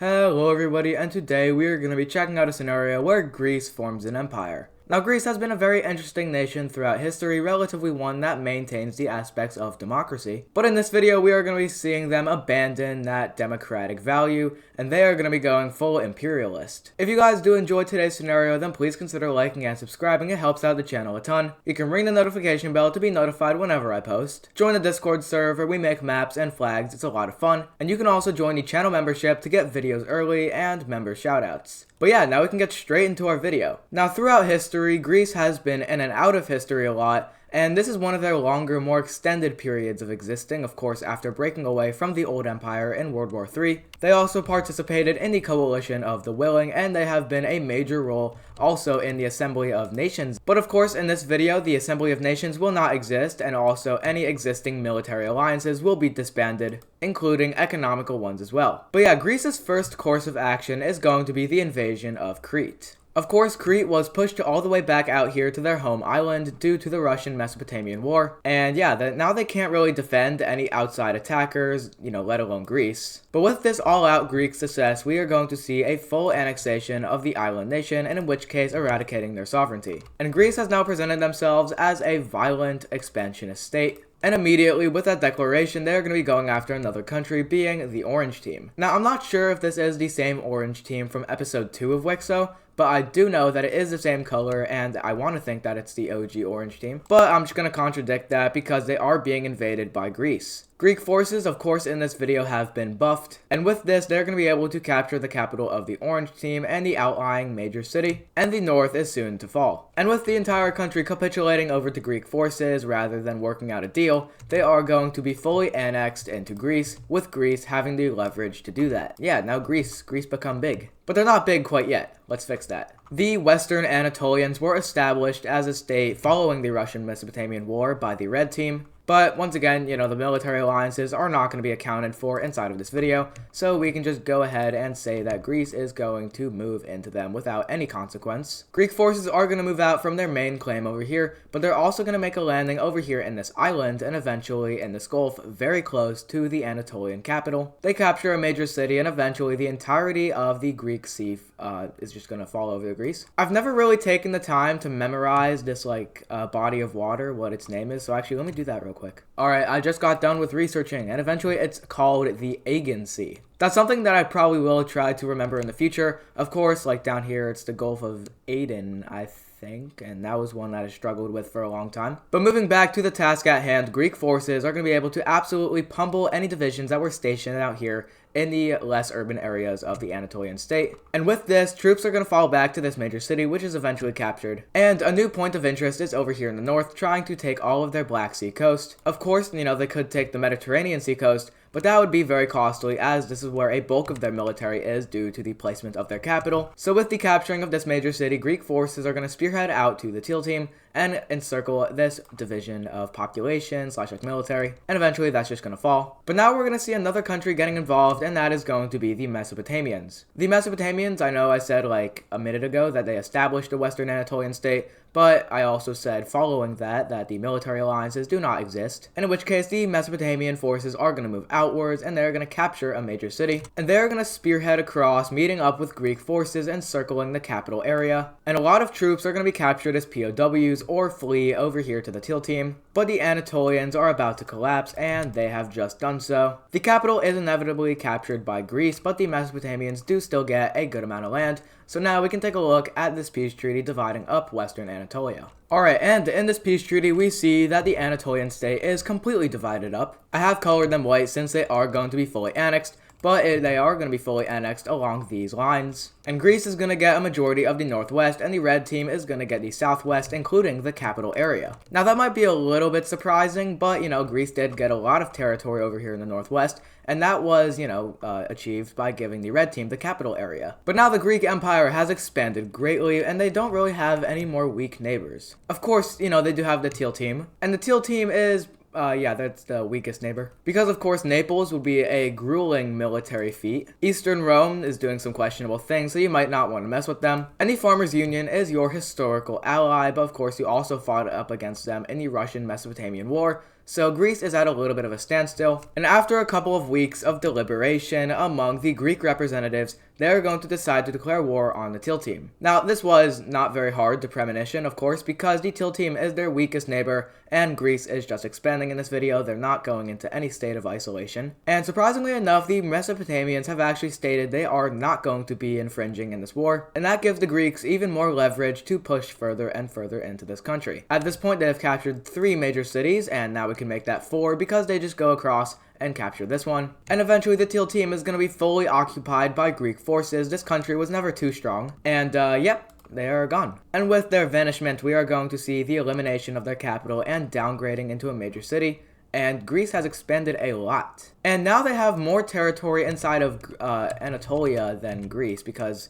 Hello everybody, and today we are going to be checking out a scenario where Greece forms an empire. Now, Greece has been a very interesting nation throughout history, relatively one that maintains the aspects of democracy. But in this video, we are going to be seeing them abandon that democratic value, and they are going to be going full imperialist. If you guys do enjoy today's scenario, then please consider liking and subscribing. It helps out the channel a ton. You can ring the notification bell to be notified whenever I post. Join the Discord server, we make maps and flags, it's a lot of fun. And you can also join the channel membership to get videos early and member shoutouts. But yeah, now we can get straight into our video. Now, throughout history, Greece has been in and out of history a lot, and this is one of their longer, more extended periods of existing, of course, after breaking away from the old empire in World War III. They also participated in the coalition of the willing, and they have been a major role also in the Assembly of Nations. But of course, in this video, the Assembly of Nations will not exist, and also any existing military alliances will be disbanded, including economical ones as well. But yeah, Greece's first course of action is going to be the invasion of Crete. Of course, Crete was pushed all the way back out here to their home island due to the Russian-Mesopotamian War, and yeah, now they can't really defend any outside attackers, let alone Greece. But with this all-out Greek success, we are going to see a full annexation of the island nation, and in which case eradicating their sovereignty. And Greece has now presented themselves as a violent expansionist state. And immediately with that declaration, they're going to be going after another country, being the Orange Team. Now, I'm not sure if this is the same Orange Team from episode 2 of WICSO, but I do know that it is the same color, and I want to think that it's the OG Orange Team. But I'm just going to contradict that because they are being invaded by Greece. Greek forces, of course, in this video have been buffed, and with this, they're going to be able to capture the capital of the Orange Team and the outlying major city, and the north is soon to fall. And with the entire country capitulating over to Greek forces rather than working out a deal, they are going to be fully annexed into Greece, with Greece having the leverage to do that. Yeah, now Greece become big. But they're not big quite yet. Let's fix that. The Western Anatolians were established as a state following the Russian-Mesopotamian War by the Red Team. But once again, the military alliances are not going to be accounted for inside of this video, so we can just go ahead and say that Greece is going to move into them without any consequence. Greek forces are going to move out from their main claim over here, but they're also going to make a landing over here in this island and eventually in this gulf very close to the Anatolian capital. They capture a major city and eventually the entirety of the Greek sea is just going to fall over Greece. I've never really taken the time to memorize this body of water, what its name is, so actually let me do that real quick. Alright, I just got done with researching, and eventually it's called the Aegean Sea. That's something that I probably will try to remember in the future. Of course, down here, it's the Gulf of Aden, I think, and that was one that I struggled with for a long time. But moving back to the task at hand, Greek forces are going to be able to absolutely pummel any divisions that were stationed out here in the less urban areas of the Anatolian state. And with this, troops are going to fall back to this major city, which is eventually captured. And a new point of interest is over here in the north, trying to take all of their Black Sea coast. Of course, they could take the Mediterranean Sea coast, but that would be very costly as this is where a bulk of their military is due to the placement of their capital. So with the capturing of this major city, Greek forces are going to spearhead out to the Teal Team and encircle this division of population / military, and eventually that's just going to fall. But now we're going to see another country getting involved, and that is going to be the Mesopotamians. The Mesopotamians, I know I said a minute ago that they established the Western Anatolian state, but I also said following that the military alliances do not exist, and in which case the Mesopotamian forces are going to move outwards and they're going to capture a major city, and they're going to spearhead across, meeting up with Greek forces and circling the capital area, and a lot of troops are going to be captured as POWs or flee over here to the Teal Team, but the Anatolians are about to collapse and they have just done so. The capital is inevitably captured by Greece, but the Mesopotamians do still get a good amount of land. So now we can take a look at this peace treaty dividing up Western Anatolia. Alright, and in this peace treaty we see that the Anatolian state is completely divided up. I have colored them white since they are going to be fully annexed, but they are going to be fully annexed along these lines. And Greece is going to get a majority of the northwest, and the red team is going to get the southwest, including the capital area. Now that might be a little bit surprising, but Greece did get a lot of territory over here in the northwest, and that was, achieved by giving the red team the capital area. But now the Greek Empire has expanded greatly, and they don't really have any more weak neighbors. Of course, they do have the Teal Team, and the Teal Team is yeah, that's the weakest neighbor. Because of course Naples would be a grueling military feat. Eastern Rome is doing some questionable things, so you might not want to mess with them. And the Farmers Union is your historical ally, but of course you also fought up against them in the Russian Mesopotamian War, So Greece is at a little bit of a standstill, and after a couple of weeks of deliberation among the Greek representatives, they're going to decide to declare war on the Teal team. Now, this was not very hard to premonition, of course, because the Teal team is their weakest neighbor, and Greece is just expanding in this video. They're not going into any state of isolation. And surprisingly enough, the Mesopotamians have actually stated they are not going to be infringing in this war, and that gives the Greeks even more leverage to push further and further into this country. At this point, they have captured 3 major cities, and now we can make that 4 because they just go across and capture this one. And eventually the Teal team is going to be fully occupied by Greek forces. This country was never too strong. And yep, they are gone. And with their vanishment, we are going to see the elimination of their capital and downgrading into a major city. And Greece has expanded a lot. And now they have more territory inside of Anatolia than Greece, because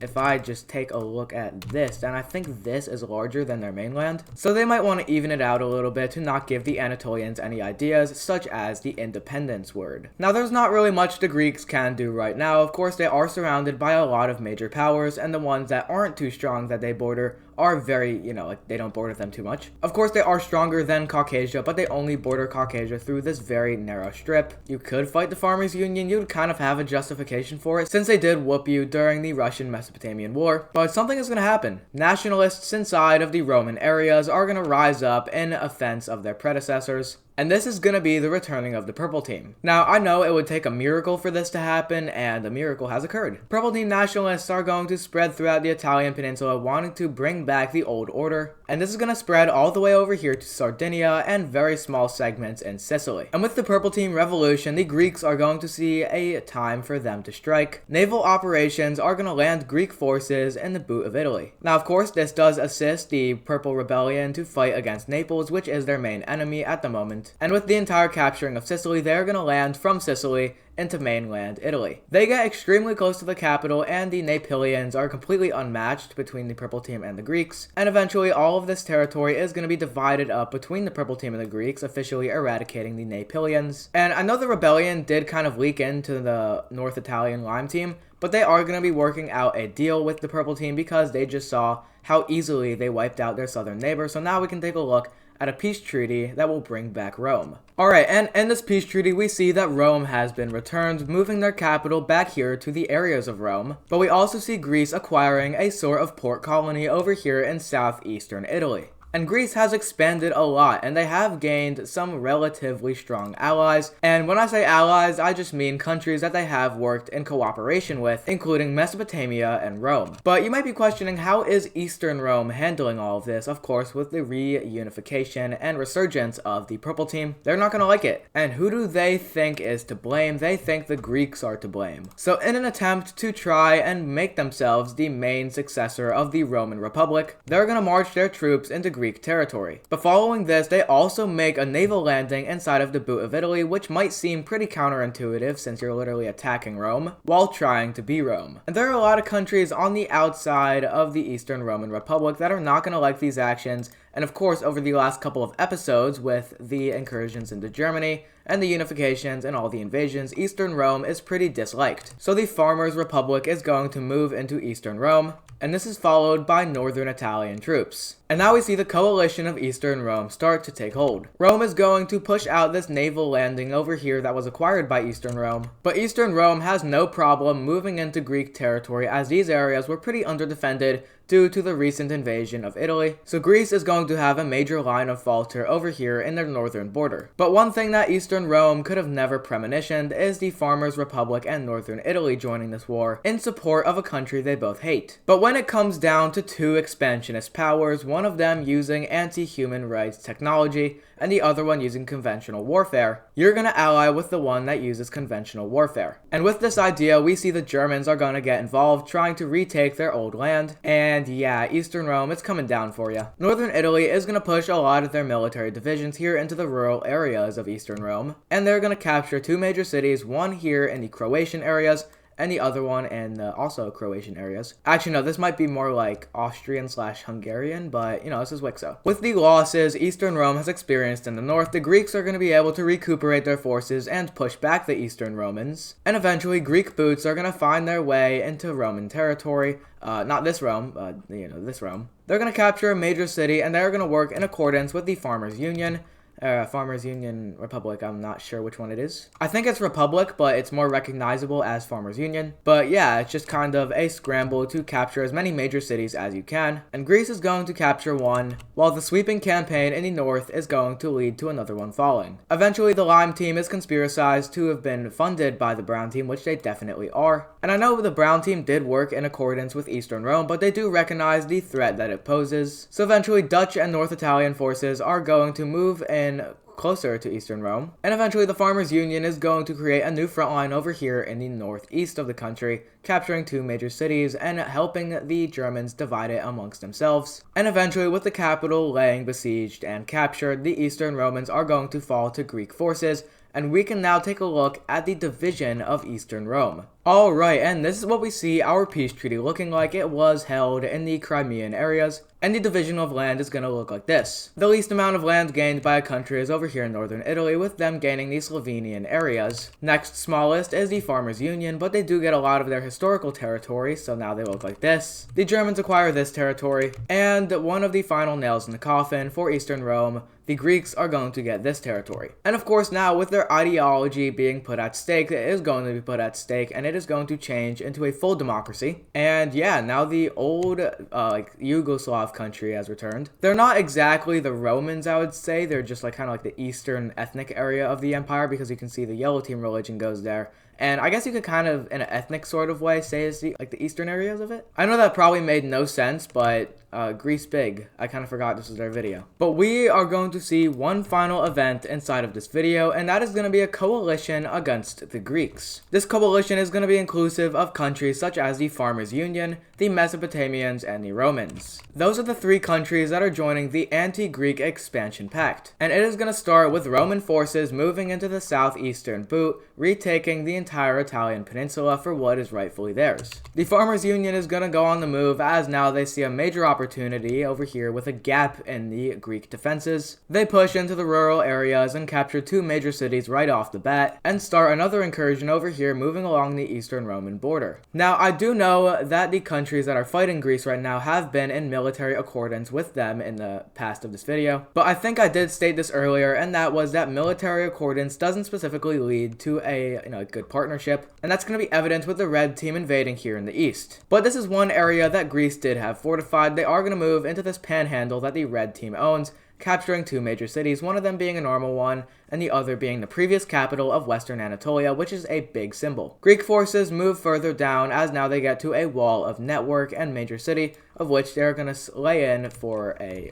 if I just take a look at this, then I think this is larger than their mainland. So they might want to even it out a little bit to not give the Anatolians any ideas, such as the independence word. Now, there's not really much the Greeks can do right now. Of course, they are surrounded by a lot of major powers, and the ones that aren't too strong that they border are very, like they don't border them too much. Of course, they are stronger than Caucasia, but they only border Caucasia through this very narrow strip. You could fight the Farmers Union. You'd kind of have a justification for it, since they did whoop you during the Russian Mesopotamian War. But something is going to happen. Nationalists inside of the Roman areas are going to rise up in offense of their predecessors. And this is going to be the returning of the Purple Team. Now, I know it would take a miracle for this to happen, and a miracle has occurred. Purple Team nationalists are going to spread throughout the Italian peninsula, wanting to bring back the old order. And this is going to spread all the way over here to Sardinia and very small segments in Sicily. And with the Purple Team revolution, the Greeks are going to see a time for them to strike. Naval operations are going to land Greek forces in the boot of Italy. Now, of course, this does assist the Purple Rebellion to fight against Naples, which is their main enemy at the moment. And with the entire capturing of Sicily, they're going to land from Sicily into mainland Italy. They get extremely close to the capital, and the Napoleons are completely unmatched between the Purple Team and the Greeks. And eventually, all of this territory is going to be divided up between the Purple Team and the Greeks, officially eradicating the Napoleons. And I know the rebellion did kind of leak into the North Italian Lime Team, but they are going to be working out a deal with the Purple Team because they just saw how easily they wiped out their southern neighbor. So now we can take a look at a peace treaty that will bring back Rome. Alright, and in this peace treaty, we see that Rome has been returned, moving their capital back here to the areas of Rome. But we also see Greece acquiring a sort of port colony over here in southeastern Italy. And Greece has expanded a lot, and they have gained some relatively strong allies. And when I say allies, I just mean countries that they have worked in cooperation with, including Mesopotamia and Rome. But you might be questioning, how is Eastern Rome handling all of this? Of course, with the reunification and resurgence of the Purple Team, they're not gonna like it. And who do they think is to blame? They think the Greeks are to blame. So in an attempt to try and make themselves the main successor of the Roman Republic, they're gonna march their troops into Greek territory. But following this, they also make a naval landing inside of the boot of Italy, which might seem pretty counterintuitive since you're literally attacking Rome while trying to be Rome. And there are a lot of countries on the outside of the Eastern Roman Republic that are not going to like these actions. And of course, over the last couple of episodes with the incursions into Germany and the unifications and all the invasions, Eastern Rome is pretty disliked. So the Farmers' Republic is going to move into Eastern Rome, and this is followed by Northern Italian troops. And now we see the coalition of Eastern Rome start to take hold. Rome is going to push out this naval landing over here that was acquired by Eastern Rome, but Eastern Rome has no problem moving into Greek territory as these areas were pretty underdefended due to the recent invasion of Italy. So Greece is going to have a major line of falter over here in their northern border. But one thing that Eastern Rome could have never premonitioned is the Farmers' Republic and Northern Italy joining this war in support of a country they both hate. But when it comes down to two expansionist powers, one of them using anti-human rights technology and the other one using conventional warfare, you're gonna ally with the one that uses conventional warfare. And with this idea, we see the Germans are gonna get involved trying to retake their old land. And yeah, Eastern Rome, it's coming down for you. Northern Italy is gonna push a lot of their military divisions here into the rural areas of Eastern Rome, and they're gonna capture two major cities, one here in the Croatian areas and the other one in also Croatian areas. Actually, no, this might be more like Austrian/Hungarian, but, this is WICSO. With the losses Eastern Rome has experienced in the north, the Greeks are going to be able to recuperate their forces and push back the Eastern Romans. And eventually, Greek boots are going to find their way into Roman territory. Not this Rome, this Rome. They're going to capture a major city, and they're going to work in accordance with the Farmers' Union. Farmers Union Republic, I'm not sure which one it is. I think it's Republic, but it's more recognizable as Farmers Union. But yeah, it's just kind of a scramble to capture as many major cities as you can, and Greece is going to capture one, while the sweeping campaign in the north is going to lead to another one falling. Eventually, the Lime team is conspiracized to have been funded by the Brown team, which they definitely are. And I know the Brown team did work in accordance with Eastern Rome, but they do recognize the threat that it poses. So eventually, Dutch and North Italian forces are going to move in closer to Eastern Rome, and eventually the Farmers Union is going to create a new front line over here in the northeast of the country, capturing 2 major cities and helping the Germans divide it amongst themselves. And eventually, with the capital laying besieged and captured, the Eastern Romans are going to fall to Greek forces, and we can now take a look at the division of Eastern Rome. Alright, and this is what we see our peace treaty looking like. It was held in the Crimean areas, and the division of land is going to look like this. The least amount of land gained by a country is over here in northern Italy, with them gaining the Slovenian areas. Next smallest is the Farmers Union, but they do get a lot of their historical territory, so now they look like this. The Germans acquire this territory, and one of the final nails in the coffin for Eastern Rome, the Greeks are going to get this territory. And of course, now with their ideology being put at stake, it is going to be put at stake, and it is going to change into a full democracy. And yeah, now the old Yugoslav country has returned. They're not exactly the Romans, I would say. They're just like kind of like the eastern ethnic area of the empire, because you can see the yellow team religion goes there. And I guess you could kind of, in an ethnic sort of way, say it's the eastern areas of it. I know that probably made no sense, but Greece big. I kind of forgot this was their video. But we are going to see one final event inside of this video, and that is going to be a coalition against the Greeks. This coalition is going to be inclusive of countries such as the Farmers Union, the Mesopotamians, and the Romans. Those are the 3 countries that are joining the anti-Greek expansion pact. And it is going to start with Roman forces moving into the southeastern boot, retaking the entire Italian peninsula for what is rightfully theirs. The Farmers Union is going to go on the move, as now they see a major opportunity over here with a gap in the Greek defenses. They push into the rural areas and capture 2 major cities right off the bat, and start another incursion over here moving along the Eastern Roman border. Now, I do know that the countries that are fighting Greece right now have been in military accordance with them in the past of this video, but I think I did state this earlier, and that was that military accordance doesn't specifically lead to a good partnership, and that's going to be evident with the red team invading here in the east. But this is one area that Greece did have fortified. They are going to move into this panhandle that the red team owns, capturing 2 major cities, one of them being a normal one, and the other being the previous capital of Western Anatolia, which is a big symbol. Greek forces move further down, as now they get to a wall of network and major city, of which they're going to lay in for a,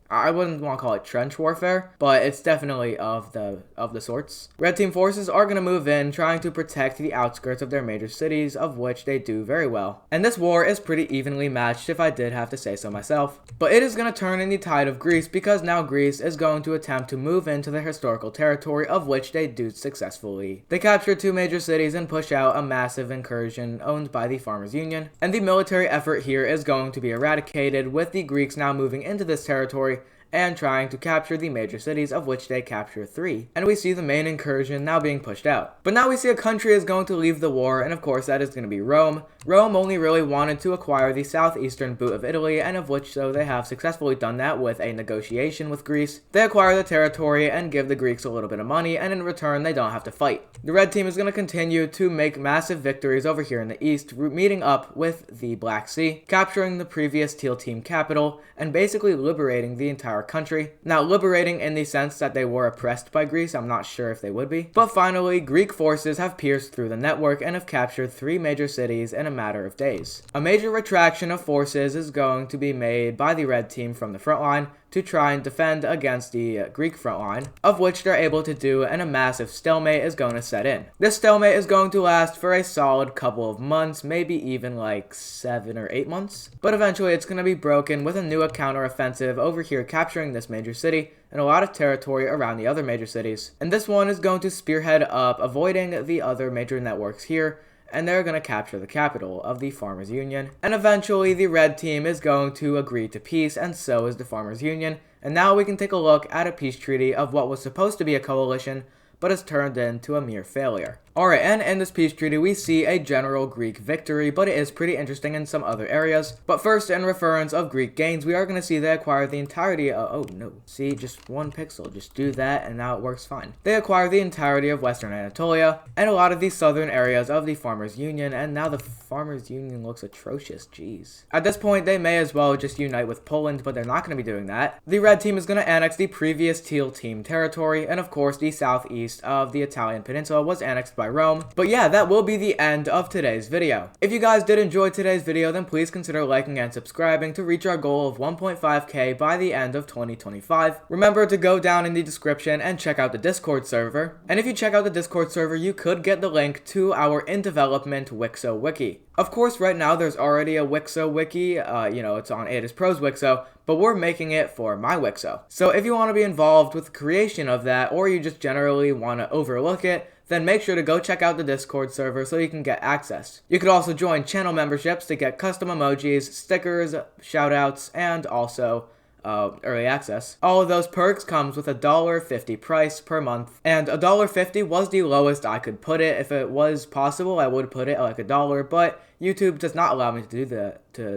I wouldn't want to call it trench warfare, but it's definitely of the sorts. Red team forces are going to move in, trying to protect the outskirts of their major cities, of which they do very well. And this war is pretty evenly matched, if I did have to say so myself. But it is going to turn in the tide of Greece, because now Greece is going to attempt to move into their historical territory, of which they do successfully. They capture 2 major cities and push out a massive incursion owned by the Farmers Union. And the military effort here is going to be eradicated, with the Greeks now moving into this territory and trying to capture the major cities, of which they capture 3. And we see the main incursion now being pushed out. But now we see a country is going to leave the war, and of course that is going to be Rome. Rome only really wanted to acquire the southeastern boot of Italy, and of which so they have successfully done that with a negotiation with Greece. They acquire the territory and give the Greeks a little bit of money, and in return they don't have to fight. The red team is going to continue to make massive victories over here in the east, meeting up with the Black Sea, capturing the previous teal team capital, and basically liberating the entire country. Now, liberating in the sense that they were oppressed by Greece, I'm not sure if they would be. But finally, Greek forces have pierced through the network and have captured 3 major cities in a matter of days. A major retraction of forces is going to be made by the red team from the front line to try and defend against the Greek front line, of which they're able to do, and a massive stalemate is going to set in. This stalemate is going to last for a solid couple of months, maybe even 7 or 8 months, but eventually it's going to be broken with a new counter-offensive over here capturing this major city and a lot of territory around the other major cities. And this one is going to spearhead up, avoiding the other major networks here, and they're going to capture the capital of the Farmers Union. And eventually the red team is going to agree to peace, and so is the Farmers Union. And now we can take a look at a peace treaty of what was supposed to be a coalition, but has turned into a mere failure. Alright, and in this peace treaty we see a general Greek victory, but it is pretty interesting in some other areas. But first, in reference of Greek gains, we are going to see they acquire the entirety of, oh no, see, just one pixel, just do that and now it works fine. They acquire the entirety of Western Anatolia, and a lot of the southern areas of the Farmers Union, and now the Farmers Union looks atrocious, jeez. At this point, they may as well just unite with Poland, but they're not going to be doing that. The red team is going to annex the previous teal team territory, and of course the southeast of the Italian peninsula was annexed by Rome. But yeah, that will be the end of today's video. If you guys did enjoy today's video, then please consider liking and subscribing to reach our goal of 1.5k by the end of 2025. Remember to go down in the description and check out the Discord server. And if you check out the Discord server, you could get the link to our in development WICSO wiki. Of course, right now there's already a WICSO wiki, it's on Ada's Pros WICSO, but we're making it for my WICSO. So if you want to be involved with the creation of that, or you just generally want to overlook it, then make sure to go check out the Discord server so you can get access. You could also join channel memberships to get custom emojis, stickers, shoutouts, and also early access. All of those perks comes with a $1.50 price per month, and $1.50 was the lowest I could put it. If it was possible, I would put it at like $1, but YouTube does not allow me to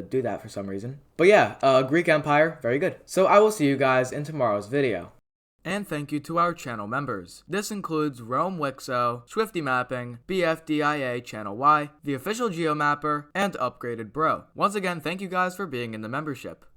do that for some reason. But yeah, Greek Empire, very good. So I will see you guys in tomorrow's video. And thank you to our channel members. This includes Rome WICSO, Swifty Mapping, BFDIA Channel Y, the official Geomapper, and Upgraded Bro. Once again, thank you guys for being in the membership.